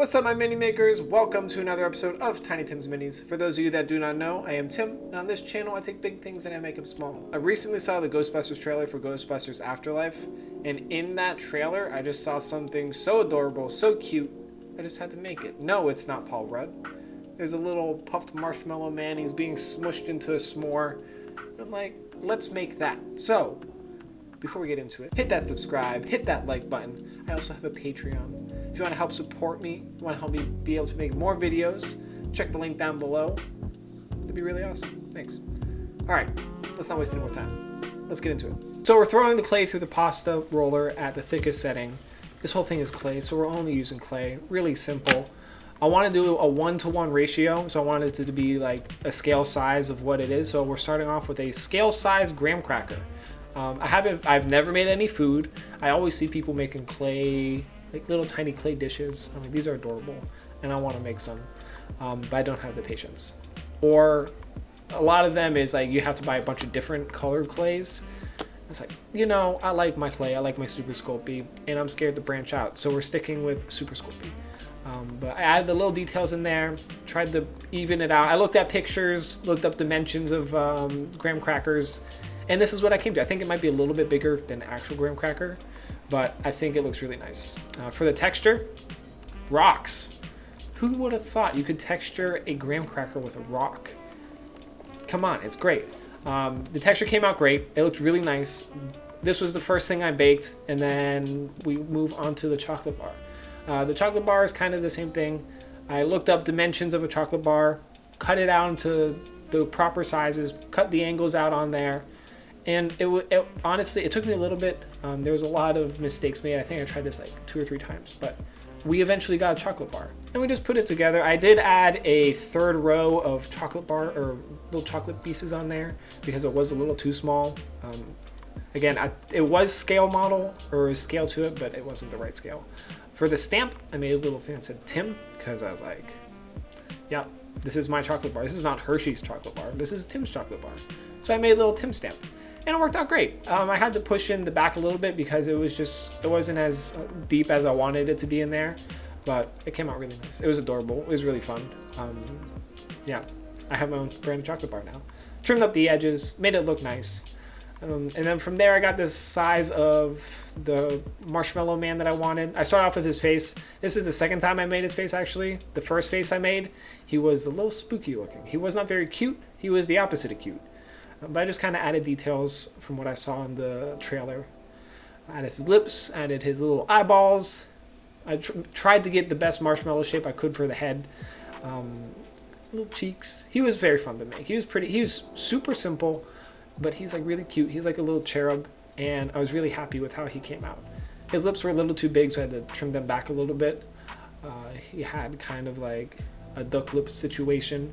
What's up, my mini makers? Welcome to another episode of Tiny Tim's Minis. For those of you that do not know, I am Tim, and on this channel I take big things and I make them small. I recently saw the Ghostbusters trailer for Ghostbusters Afterlife, and in that trailer I just saw something so adorable, so cute, I just had to make it. No, it's not Paul Rudd. There's a little Puft Marshmallow Man, he's being smushed into a s'more. I'm like, let's make that. So, before we get into it, hit that subscribe, hit that like button. I also have a Patreon. If you want to help support me, you want to help me be able to make more videos, check the link down below. It'd be really awesome. Thanks. All right, let's not waste any more time. Let's get into it. So we're throwing the clay through the pasta roller at the thickest setting. This whole thing is clay, so we're only using clay. Really simple. I want to do a 1-to-1 ratio, so I want it to be like a scale size of what it is. So we're starting off with a scale size graham cracker. I've never made any food. I always see people making clay, like little tiny clay dishes. I mean, these are adorable, and I want to make some, but I don't have the patience. Or a lot of them is like you have to buy a bunch of different colored clays. It's like, you know, I like my clay, I like my Super Sculpey, and I'm scared to branch out, so we're sticking with Super Sculpey. But I added the little details in there, tried to even it out. I looked at pictures, looked up dimensions of graham crackers, and this is what I came to. I think it might be a little bit bigger than actual graham cracker, but I think it looks really nice. For the texture, rocks. Who would have thought you could texture a graham cracker with a rock? Come on, it's great. The texture came out great. It looked really nice. This was the first thing I baked, and then we move on to the chocolate bar. The chocolate bar is kind of the same thing. I looked up dimensions of a chocolate bar, cut it out into the proper sizes, cut the angles out on there. And it honestly, it took me a little bit. There was a lot of mistakes made. I think I tried this like 2 or 3 times, but we eventually got a chocolate bar and we just put it together. I did add a 3rd row of chocolate bar or little chocolate pieces on there because it was a little too small. Again, it was scale model or scale to it, but it wasn't the right scale. For the stamp, I made a little thing that said Tim because I was like, yeah, this is my chocolate bar. This is not Hershey's chocolate bar. This is Tim's chocolate bar. So I made a little Tim stamp. And it worked out great. I had to push in the back a little bit because it wasn't as deep as I wanted it to be in there, but it came out really nice. It was adorable. It was really fun. Yeah, I have my own brand of chocolate bar now. Trimmed up the edges, made it look nice. And then from there, I got this size of the Marshmallow Man that I wanted. I started off with his face. This is the second time I made his face, actually. The first face I made, he was a little spooky looking. He was not very cute. He was the opposite of cute. But I just kind of added details from what I saw in the trailer. I added his lips, added his little eyeballs. I tried to get the best marshmallow shape I could for the head. Little cheeks. He was very fun to make. He was super simple, but he's like really cute. He's like a little cherub, and I was really happy with how he came out. His lips were a little too big, so I had to trim them back a little bit. He had kind of like a duck lip situation.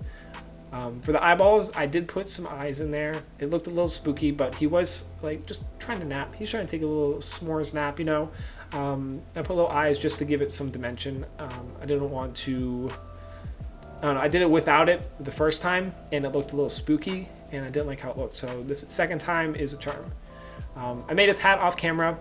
For the eyeballs, I did put some eyes in there. It looked a little spooky, but he was like just trying to nap. He's trying to take a little s'mores nap, you know. I put little eyes just to give it some dimension. I didn't want to, I don't know, I did it without it the first time, and it looked a little spooky, and I didn't like how it looked. So this second time is a charm. I made his hat off camera.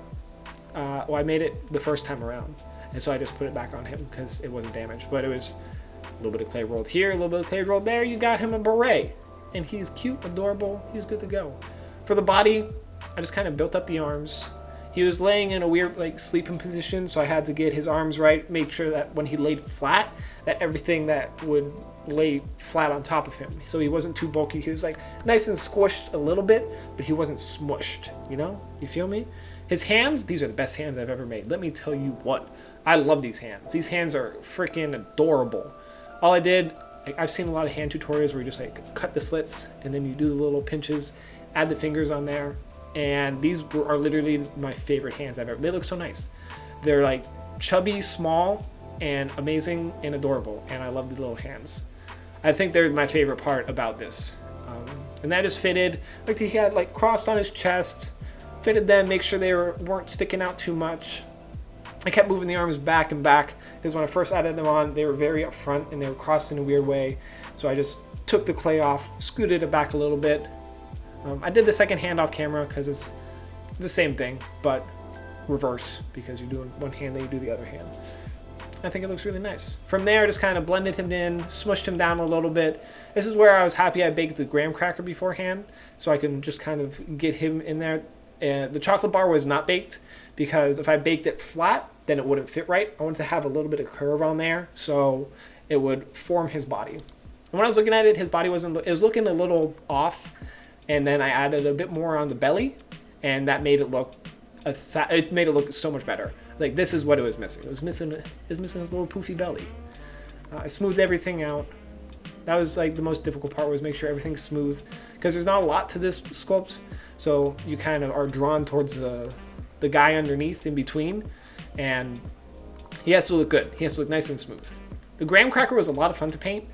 I made it the first time around, and so I just put it back on him because it wasn't damaged, but it was a little bit of clay rolled here, a little bit of clay rolled there. You got him a beret, and he's cute, adorable. He's good to go. For the body, I just kind of built up the arms. He was laying in a weird like sleeping position, so I had to get his arms right, make sure that when he laid flat, that everything that would lay flat on top of him. So he wasn't too bulky. He was like nice and squished a little bit, but he wasn't smushed, you know? You feel me? His hands, these are the best hands I've ever made. Let me tell you what. I love these hands. These hands are freaking adorable. All I did, I've seen a lot of hand tutorials where you just like cut the slits and then you do the little pinches, add the fingers on there, and these are literally my favorite hands I've ever. They look so nice. They're like chubby, small, and amazing and adorable, and I love the little hands. I think they're my favorite part about this. And that just fitted, like he had like crossed on his chest, fitted them, make sure they weren't sticking out too much. I kept moving the arms back and back because when I first added them on, they were very up front and they were crossed in a weird way. So I just took the clay off, scooted it back a little bit. I did the second hand off camera because it's the same thing, but reverse because you're doing one hand, then you do the other hand. I think it looks really nice. From there, I just kind of blended him in, smushed him down a little bit. This is where I was happy I baked the graham cracker beforehand, so I can just kind of get him in there. The chocolate bar was not baked, because if I baked it flat, then it wouldn't fit right. I wanted to have a little bit of curve on there, so it would form his body. And when I was looking at it, his body it was looking a little off, and then I added a bit more on the belly, and that made it look so much better. Like, this is what it was missing. It was missing his little poofy belly. I smoothed everything out. That was like the most difficult part, was make sure everything's smooth, because there's not a lot to this sculpt, so you kind of are drawn towards the guy underneath in between, and he has to look good. He has to look nice and smooth. The graham cracker was a lot of fun to paint.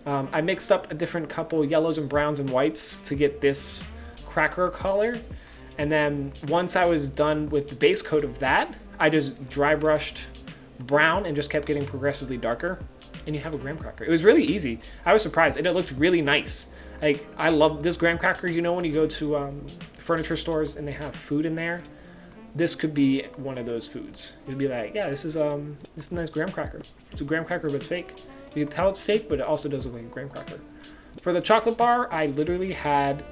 I mixed up a different couple yellows and browns and whites to get this cracker color, and then once I was done with the base coat of that, I just dry brushed brown and just kept getting progressively darker, and you have a graham cracker. It was really easy. I was surprised, and it looked really nice. Like, I love this graham cracker. You know, when you go to furniture stores and they have food in there, this could be one of those foods. You'd be like, yeah, this is a nice graham cracker. It's a graham cracker, but it's fake. You can tell it's fake, but it also does look like a graham cracker. For the chocolate bar, I literally had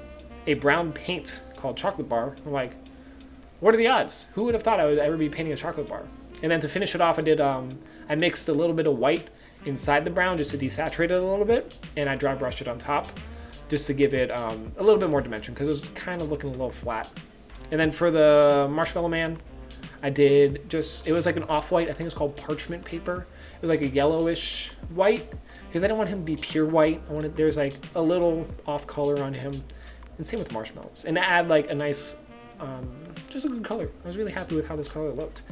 a brown paint called chocolate bar. I'm like, what are the odds? Who would have thought I would ever be painting a chocolate bar? And then to finish it off, I mixed a little bit of white inside the brown just to desaturate it a little bit, and I dry brushed it on top just to give it a little bit more dimension, because it was kind of looking a little flat. And then for the Marshmallow Man, it was like an off-white. I think it's called parchment paper. It was like a yellowish white, because I didn't want him to be pure white. There's like a little off color on him, and same with marshmallows. And to add like a nice, just a good color. I was really happy with how this color looked.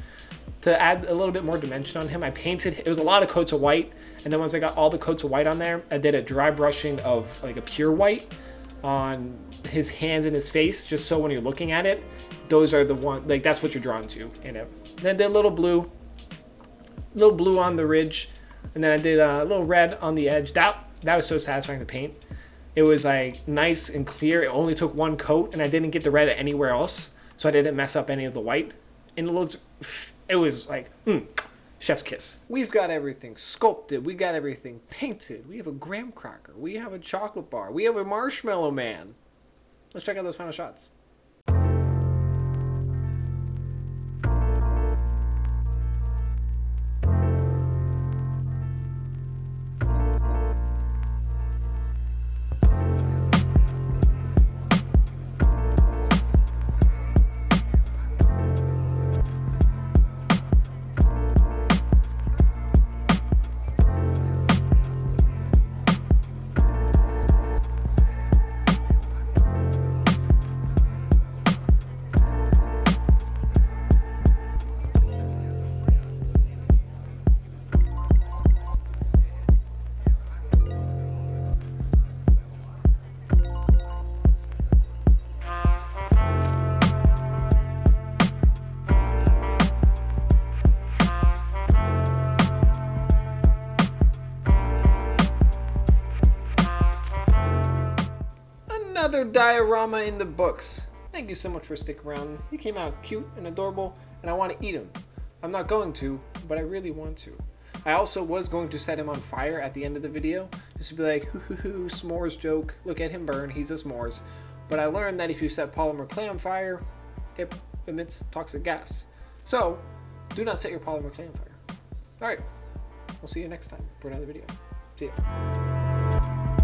To add a little bit more dimension on him, I painted, it was a lot of coats of white, and then once I got all the coats of white on there, I did a dry brushing of like a pure white on his hands and his face, just so when you're looking at it, those are the one, like, that's what you're drawn to in it. And then I did a little blue on the ridge, and then I did a little red on the edge. That was so satisfying to paint. It was like nice and clear. It only took one coat, and I didn't get the red anywhere else, so I didn't mess up any of the white. And it was like, chef's kiss. We've got everything sculpted. We got everything painted. We have a graham cracker. We have a chocolate bar. We have a Marshmallow Man. Let's check out those final shots. Another diorama in the books. Thank you so much for sticking around. He came out cute and adorable, and I want to eat him. I'm not going to, but I really want to. I also was going to set him on fire at the end of the video, just to be like, hoo hoo hoo, s'mores joke, look at him burn, he's a s'mores. But I learned that if you set polymer clay on fire, it emits toxic gas. So, do not set your polymer clay on fire. Alright, we'll see you next time for another video. See ya.